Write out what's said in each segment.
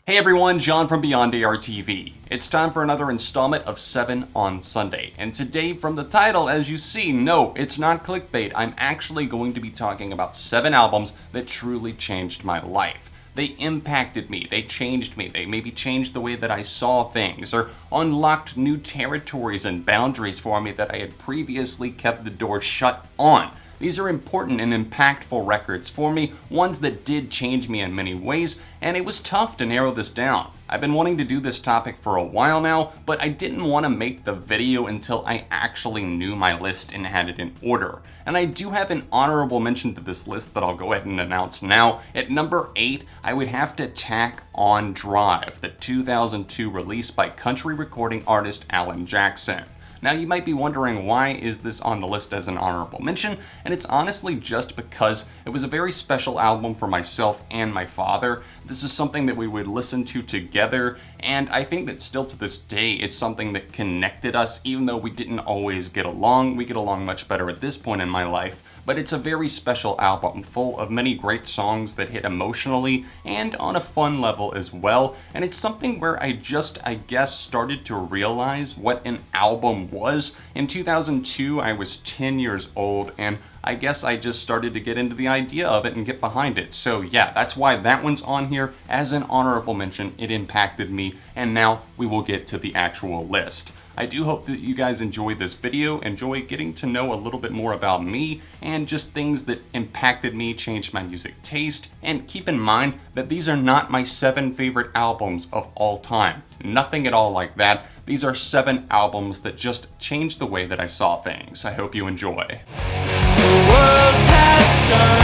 Hey everyone, John from Beyond ARTV. It's time for another installment of 7 on Sunday. And today, from the title, as you see, no, it's not clickbait. I'm actually going to be talking about 7 albums that truly changed my life. They impacted me, they changed me, they maybe changed the way that I saw things, or unlocked new territories and boundaries for me that I had previously kept the door shut on. These are important and impactful records for me, ones that did change me in many ways, and it was tough to narrow this down. I've been wanting to do this topic for a while now, but I didn't want to make the video until I actually knew my list and had it in order. And I do have an honorable mention to this list that I'll go ahead and announce now. At number 8, I would have to tack on Drive, the 2002 release by country recording artist Alan Jackson. Now you might be wondering, why is this on the list as an honorable mention? And it's honestly just because it was a very special album for myself and my father. This is something that we would listen to together, and I think that still to this day it's something that connected us, even though we didn't always get along. We get along much better at this point in my life. But it's a very special album, full of many great songs that hit emotionally and on a fun level as well. And it's something where I guess, started to realize what an album was. In 2002, I was 10 years old, and I guess I just started to get into the idea of it and get behind it. So yeah, that's why that one's on here as an honorable mention. It impacted me, and now we will get to the actual list. I do hope that you guys enjoyed this video, enjoy getting to know a little bit more about me and just things that impacted me, changed my music taste, and keep in mind that these are not my 7 favorite albums of all time. Nothing at all like that. These are 7 albums that just changed the way that I saw things. I hope you enjoy. The world has turned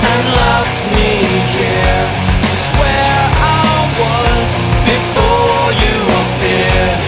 and left me here, just where I was before you appeared.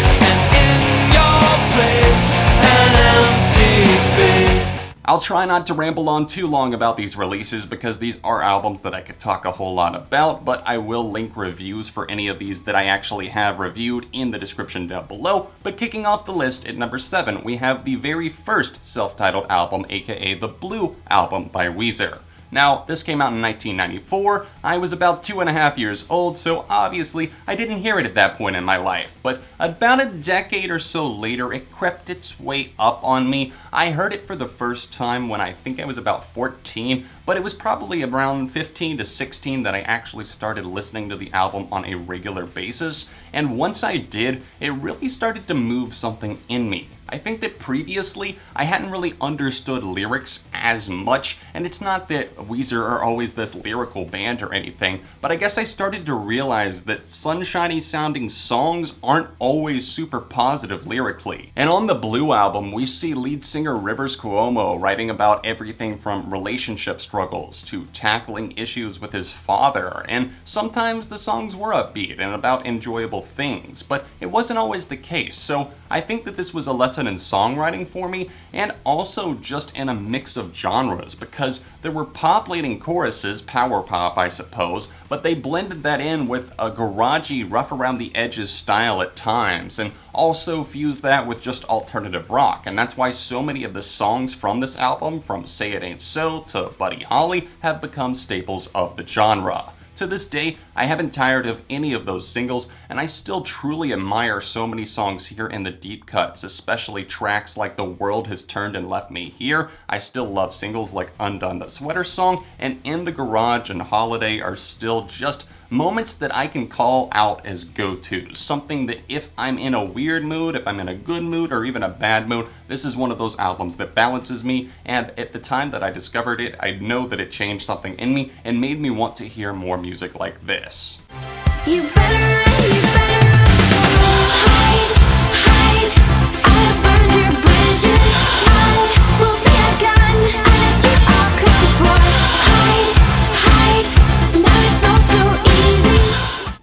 I'll try not to ramble on too long about these releases because these are albums that I could talk a whole lot about, but I will link reviews for any of these that I actually have reviewed in the description down below. But kicking off the list at number 7, we have the very first self-titled album, aka the Blue Album by WEEZER. Now, this came out in 1994, I was about 2.5 years old, so obviously I didn't hear it at that point in my life. But about a decade or so later, it crept its way up on me. I heard it for the first time when I think I was about 14, but it was probably around 15 to 16 that I actually started listening to the album on a regular basis. And once I did, it really started to move something in me. I think that previously, I hadn't really understood lyrics as much, and it's not that WEEZER are always this lyrical band or anything, but I guess I started to realize that sunshiny sounding songs aren't always super positive lyrically. And on the Blue album, we see lead singer Rivers Cuomo writing about everything from relationship struggles to tackling issues with his father, and sometimes the songs were upbeat and about enjoyable things, but it wasn't always the case. So I think that this was a lesson in songwriting for me, and also just in a mix of genres, because there were pop-leading choruses, power pop I suppose, but they blended that in with a garagey, rough around the edges style at times, and also fused that with just alternative rock. And that's why so many of the songs from this album, from Say It Ain't So to Buddy Holly, have become staples of the genre. To this day, I haven't tired of any of those singles, and I still truly admire so many songs here in the deep cuts, especially tracks like The World Has Turned and Left Me Here. I still love singles like Undone the Sweater Song, and In the Garage and Holiday are still just moments that I can call out as go-tos. Something that if I'm in a weird mood, if I'm in a good mood, or even a bad mood, this is one of those albums that balances me, and at the time that I discovered it, I know that it changed something in me and made me want to hear more music like this. You better hide, I'll burn your bridges. I will be a gun unless you all come for. Hide, now it's all so easy.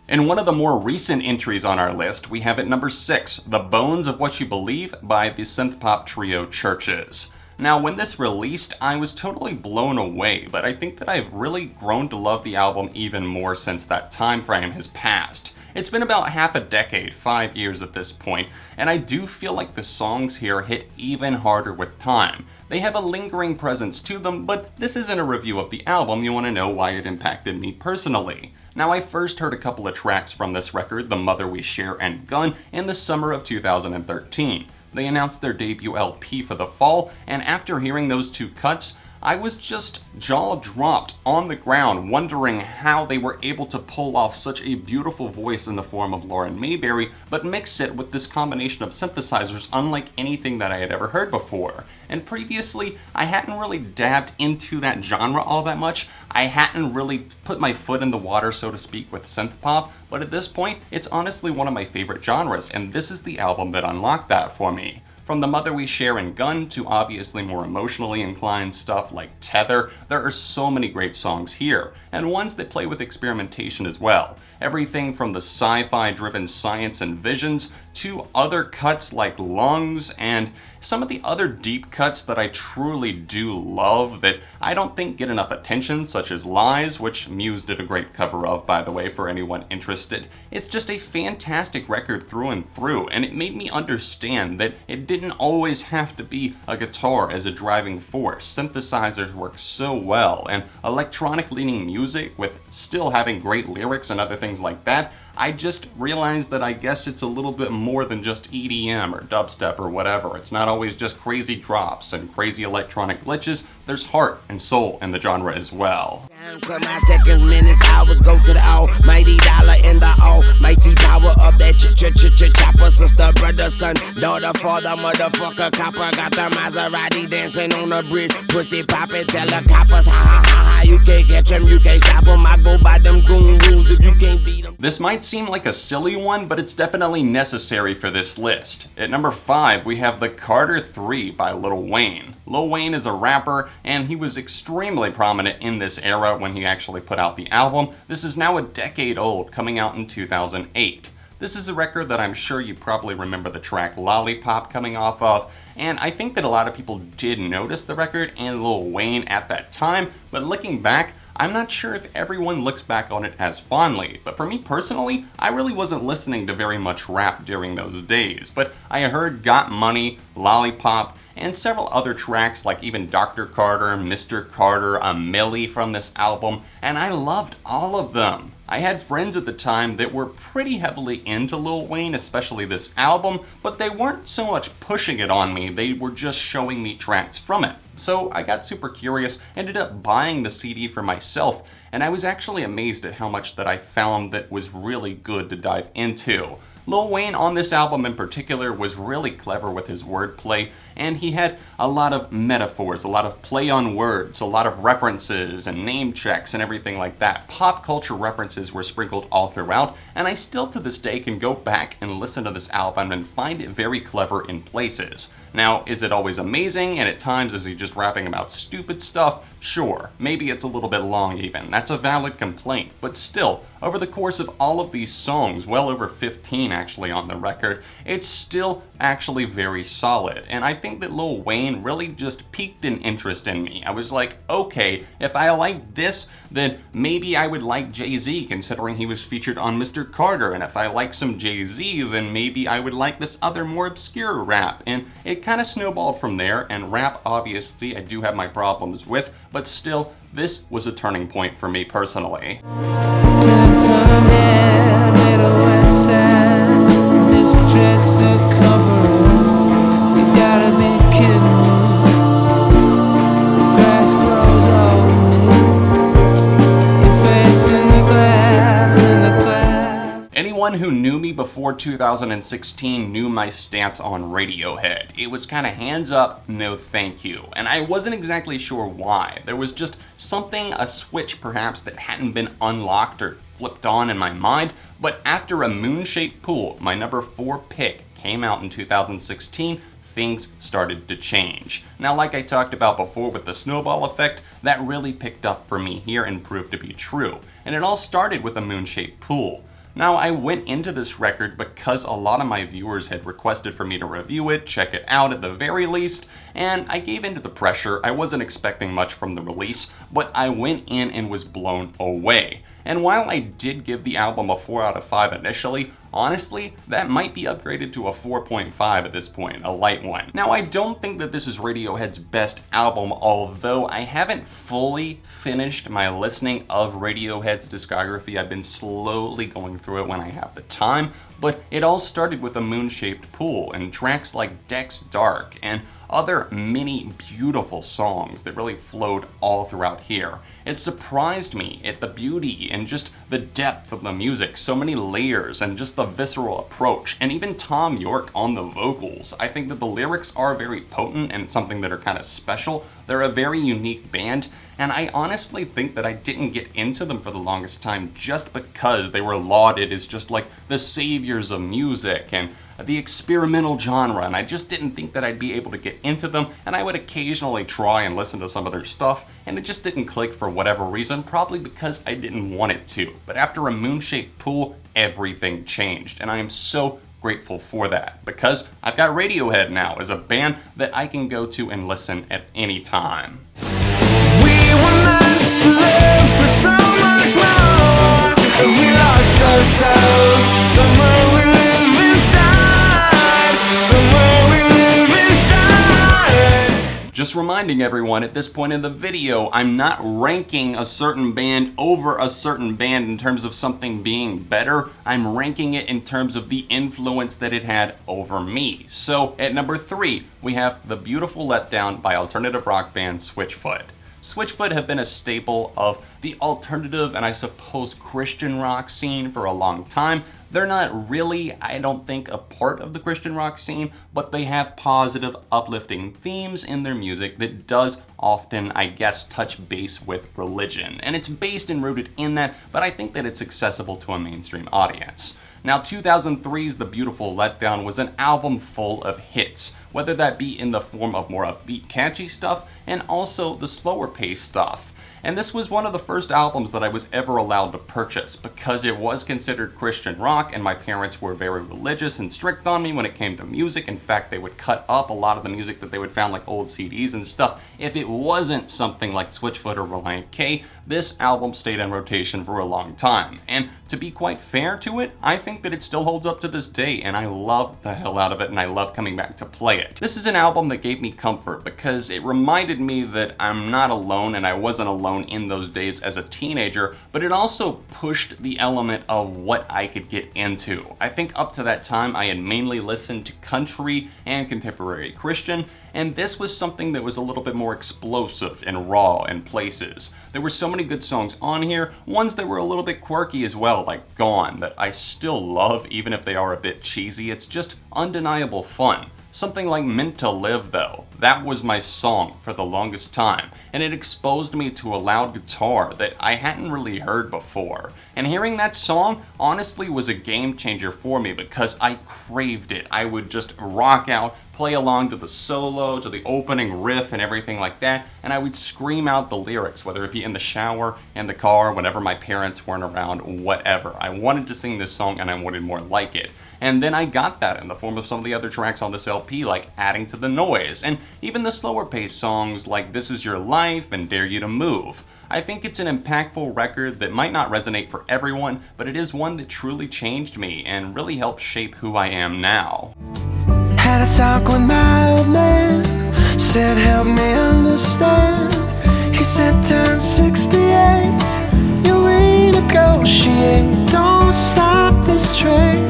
In one of the more recent entries on our list, we have at number 6, The Bones of What You Believe by the synth-pop trio CHVRCHES. Now, when this released, I was totally blown away, but I think that I've really grown to love the album even more since that time frame has passed. It's been about half a decade, 5 years at this point, and I do feel like the songs here hit even harder with time. They have a lingering presence to them, but this isn't a review of the album. You want to know why it impacted me personally. Now, I first heard a couple of tracks from this record, The Mother We Share and Gun, in the summer of 2013. They announced their debut LP for the fall, and after hearing those two cuts, I was just jaw-dropped on the ground, wondering how they were able to pull off such a beautiful voice in the form of Lauren Mayberry, but mix it with this combination of synthesizers unlike anything that I had ever heard before. And previously, I hadn't really dabbed into that genre all that much. I hadn't really put my foot in the water, so to speak, with synth pop, but at this point, it's honestly one of my favorite genres, and this is the album that unlocked that for me. From The Mother We Share and Gun to obviously more emotionally inclined stuff like Tether, there are so many great songs here, and ones that play with experimentation as well. Everything from the sci-fi driven Science and Visions to other cuts like Lungs and some of the other deep cuts that I truly do love that I don't think get enough attention, such as Lies, which Muse did a great cover of, by the way, for anyone interested. It's just a fantastic record through and through, and it made me understand that it didn't always have to be a guitar as a driving force. Synthesizers work so well, and electronic leaning music with still having great lyrics and other things like that, I just realized that I guess it's a little bit more than just EDM or dubstep or whatever. It's not always just crazy drops and crazy electronic glitches. There's heart and soul in the genre as well. Put my seconds, minutes, hours go to the almighty dollar in the almighty power of that chopper. Sister, brother, son, daughter, father, motherfucker, copper. Got the Maserati dancing on the bridge. Pussy poppin', tell the coppers, ha ha ha ha. You can't catch them, you can't stop them. I go by them goon rules if you can't beat them. This might seem like a silly one, but it's definitely necessary for this list. At number 5, we have the Carter 3 by Lil Wayne. Lil Wayne is a rapper, and he was extremely prominent in this era when he actually put out the album. This is now a decade old, coming out in 2008. This is a record that I'm sure you probably remember the track Lollipop coming off of, and I think that a lot of people did notice the record and Lil Wayne at that time, but looking back, I'm not sure if everyone looks back on it as fondly, but for me personally, I really wasn't listening to very much rap during those days, but I heard Got Money, Lollipop, and several other tracks like even Dr. Carter, Mr. Carter, a Millie from this album, and I loved all of them. I had friends at the time that were pretty heavily into Lil Wayne, especially this album, but they weren't so much pushing it on me, they were just showing me tracks from it. So I got super curious, ended up buying the CD for myself, and I was actually amazed at how much that I found that was really good to dive into. Lil Wayne on this album in particular was really clever with his wordplay, and he had a lot of metaphors, a lot of play on words, a lot of references and name checks and everything like that. Pop culture references were sprinkled all throughout, and I still to this day can go back and listen to this album and find it very clever in places. Now, is it always amazing, and at times is he just rapping about stupid stuff? Sure, maybe it's a little bit long even, that's a valid complaint, but still, over the course of all of these songs, well over 15 actually on the record, it's still actually very solid, and I think that Lil Wayne really just piqued an interest in me. I was like, okay, if I like this, then maybe I would like Jay-Z, considering he was featured on Mr. Carter, and if I like some Jay-Z, then maybe I would like this other more obscure rap, and it kind of snowballed from there, and rap obviously I do have my problems with, but still, this was a turning point for me personally. Anyone who knew me before 2016 knew my stance on Radiohead. It was kind of hands up, no thank you. And I wasn't exactly sure why. There was just something, a switch perhaps, that hadn't been unlocked or flipped on in my mind. But after A Moon-Shaped Pool, my number 4 pick, came out in 2016, things started to change. Now, like I talked about before with the snowball effect, that really picked up for me here and proved to be true. And it all started with A Moon-Shaped Pool. Now, I went into this record because a lot of my viewers had requested for me to review it, check it out at the very least, and I gave in to the pressure. I wasn't expecting much from the release, but I went in and was blown away. And while I did give the album a 4 out of 5 initially, honestly, that might be upgraded to a 4.5 at this point, a light one. Now, I don't think that this is Radiohead's best album, although I haven't fully finished my listening of Radiohead's discography. I've been slowly going through it when I have the time, but it all started with A Moon-Shaped Pool and tracks like Deck's Dark and other many beautiful songs that really flowed all throughout here. It surprised me at the beauty and just the depth of the music, so many layers and just the visceral approach, and even Tom York on the vocals. I think that the lyrics are very potent and something that are kind of special. They're a very unique band, and I honestly think that I didn't get into them for the longest time just because they were lauded as just like the saviors of music and the experimental genre, and I just didn't think that I'd be able to get into them, and I would occasionally try and listen to some of their stuff, and it just didn't click for whatever reason, probably because I didn't want it to. But after A Moon-Shaped Pool, everything changed, and I am so grateful for that, because I've got Radiohead now as a band that I can go to and listen at any time. We were meant to live for so much more, and we lost ourselves. Somewhere we live inside. Somewhere we live inside. Just reminding everyone at this point in the video, I'm not ranking a certain band over a certain band in terms of something being better. I'm ranking it in terms of the influence that it had over me. So at number 3, we have the beautiful Letdown by alternative rock band SWITCHFOOT. SWITCHFOOT have been a staple of the alternative and I suppose Christian rock scene for a long time. They're not really, I don't think, a part of the Christian rock scene, but they have positive, uplifting themes in their music that does often, I guess, touch base with religion. And it's based and rooted in that, but I think that it's accessible to a mainstream audience. Now, 2003's The Beautiful Letdown was an album full of hits, whether that be in the form of more upbeat, catchy stuff, and also the slower paced stuff. And this was one of the first albums that I was ever allowed to purchase because it was considered Christian rock and my parents were very religious and strict on me when it came to music. In fact, they would cut up a lot of the music that they would find like old CDs and stuff. If it wasn't something like SWITCHFOOT or Relient K, this album stayed in rotation for a long time. And to be quite fair to it, I think that it still holds up to this day and I love the hell out of it and I love coming back to play it. This is an album that gave me comfort because it reminded me that I'm not alone and I wasn't alone in those days as a teenager, but it also pushed the element of what I could get into. I think up to that time I had mainly listened to country and contemporary Christian, and this was something that was a little bit more explosive and raw in places. There were so many good songs on here, ones that were a little bit quirky as well, like Gone, that I still love even if they are a bit cheesy. It's just undeniable fun. Something like Meant to Live though, that was my song for the longest time, and it exposed me to a loud guitar that I hadn't really heard before. And hearing that song honestly was a game changer for me because I craved it. I would just rock out, play along to the solo, to the opening riff and everything like that, and I would scream out the lyrics, whether it be in the shower, in the car, whenever my parents weren't around, whatever. I wanted to sing this song and I wanted more like it. And then I got that in the form of some of the other tracks on this LP, like Adding to the Noise, and even the slower paced songs like This Is Your Life and Dare You to Move. I think it's an impactful record that might not resonate for everyone, but it is one that truly changed me and really helped shape who I am now. Had a talk with my old man, said help me understand. He said turn 68, you renegotiate. Don't stop this train,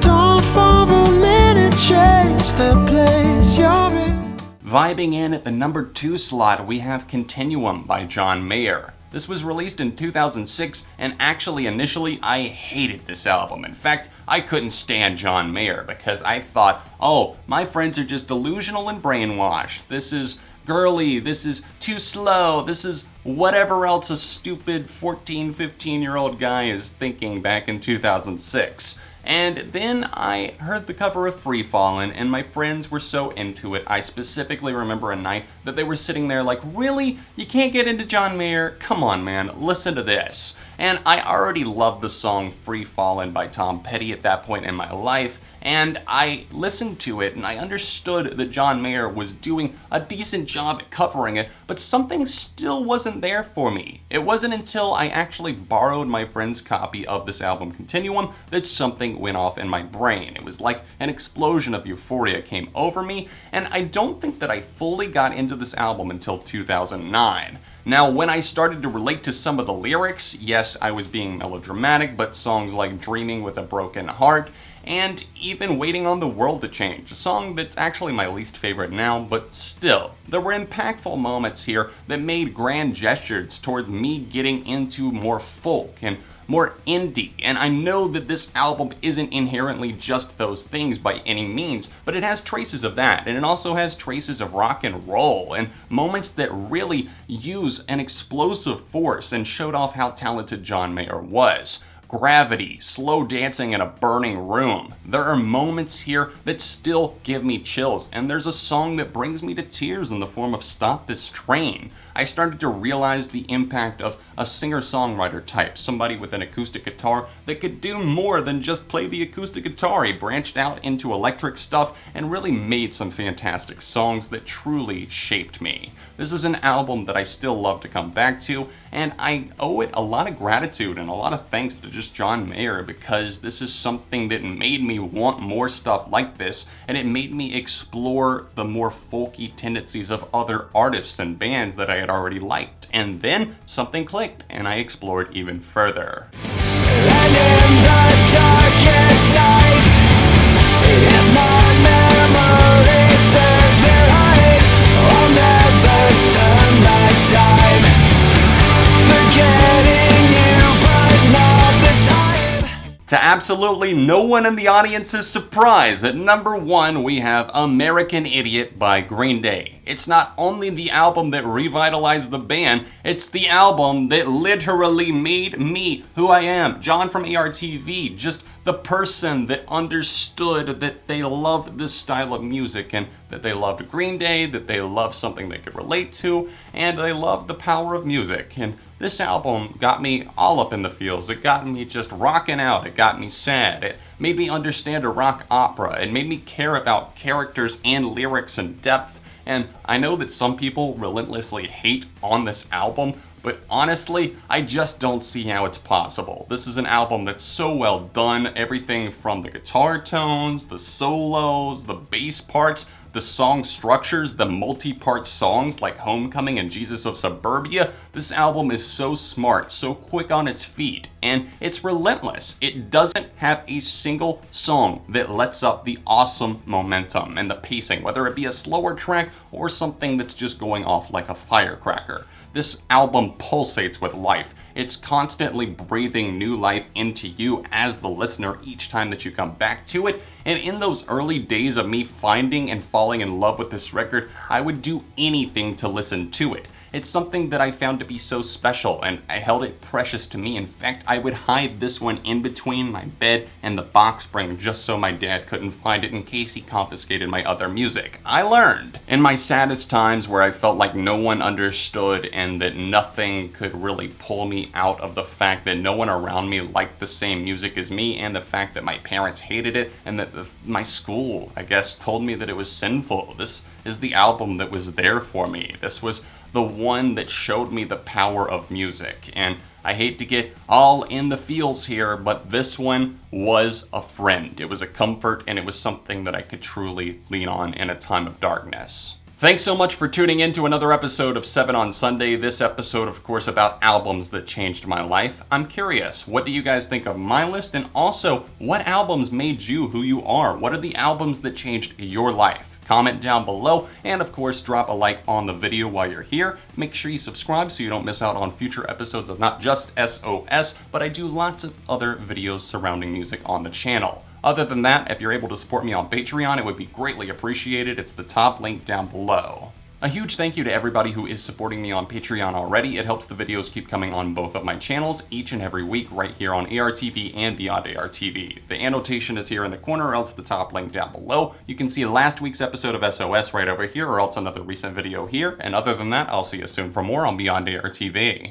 don't for a minute change the place you're in. Vibing in at the number 2 slot, we have Continuum by John Mayer. This was released in 2006, and actually initially I hated this album. In fact, I couldn't stand John Mayer because I thought, oh, my friends are just delusional and brainwashed. This is girly, this is too slow, this is whatever else a stupid 14, 15-year-old guy is thinking back in 2006. And then I heard the cover of Free Fallin', and my friends were so into it. I specifically remember a night that they were sitting there like, really? You can't get into John Mayer? Come on, man, listen to this. And I already loved the song Free Fallin' by Tom Petty at that point in my life, And I listened to it and I understood that John Mayer was doing a decent job at covering it, but something still wasn't there for me. It wasn't until I actually borrowed my friend's copy of this album Continuum that something went off in my brain. It was like an explosion of euphoria came over me, and I don't think that I fully got into this album until 2009. Now, when I started to relate to some of the lyrics, yes, I was being melodramatic, but songs like Dreaming with a Broken Heart, and even Waiting on the World to Change, a song that's actually my least favorite now, but still. There were impactful moments here that made grand gestures towards me getting into more folk and more indie, and I know that this album isn't inherently just those things by any means, but it has traces of that, and it also has traces of rock and roll, and moments that really use an explosive force and showed off how talented John Mayer was. Gravity, slow dancing in a burning room. There are moments here that still give me chills, and there's a song that brings me to tears in the form of Stop This Train. I started to realize the impact of a singer-songwriter type, somebody with an acoustic guitar that could do more than just play the acoustic guitar. He branched out into electric stuff and really made some fantastic songs that truly shaped me. This is an album that I still love to come back to, and I owe it a lot of gratitude and a lot of thanks to just John Mayer, because this is something that made me want more stuff like this, and it made me explore the more folky tendencies of other artists and bands that I had already liked. And then something clicked, and I explored even further. And in the darkest night, if my memory serves me right, I'll never turn back time, forgetting you, but not the time. To absolutely no one in the audience's surprise, at number 1 we have American Idiot by Green Day. It's not only the album that revitalized the band, it's the album that literally made me who I am. John from ARTV, just the person that understood that they loved this style of music, and that they loved Green Day, that they loved something they could relate to, and they loved the power of music. And this album got me all up in the feels. It got me just rocking out. It got me sad. It made me understand a rock opera. It made me care about characters and lyrics and depth. And I know that some people relentlessly hate on this album, but honestly, I just don't see how it's possible. This is an album that's so well done. Everything from the guitar tones, the solos, the bass parts, the song structures, the multi-part songs like Homecoming and Jesus of Suburbia. This album is so smart, so quick on its feet, and it's relentless. It doesn't have a single song that lets up the awesome momentum and the pacing, whether it be a slower track or something that's just going off like a firecracker. This album pulsates with life. It's constantly breathing new life into you as the listener each time that you come back to it. And in those early days of me finding and falling in love with this record, I would do anything to listen to it. It's something that I found to be so special, and I held it precious to me. In fact, I would hide this one in between my bed and the box spring just so my dad couldn't find it in case he confiscated my other music. I learned. In my saddest times where I felt like no one understood and that nothing could really pull me out of the fact that no one around me liked the same music as me, and the fact that my parents hated it, and that my school, I guess, told me that it was sinful, this is the album that was there for me. This was the one that showed me the power of music. And I hate to get all in the feels here, but this one was a friend. It was a comfort, and it was something that I could truly lean on in a time of darkness. Thanks so much for tuning in to another episode of 7 on Sunday. This episode, of course, about albums that changed my life. I'm curious, what do you guys think of my list? And also, what albums made you who you are? What are the albums that changed your life? Comment down below, and of course drop a like on the video while you're here. Make sure you subscribe so you don't miss out on future episodes of not just SOS, but I do lots of other videos surrounding music on the channel. Other than that, if you're able to support me on Patreon, it would be greatly appreciated. It's the top link down below. A huge thank you to everybody who is supporting me on Patreon already. It helps the videos keep coming on both of my channels each and every week right here on ARTV and Beyond ARTV. The annotation is here in the corner, or else the top link down below. You can see last week's episode of SOS right over here, or else another recent video here. And other than that, I'll see you soon for more on Beyond ARTV.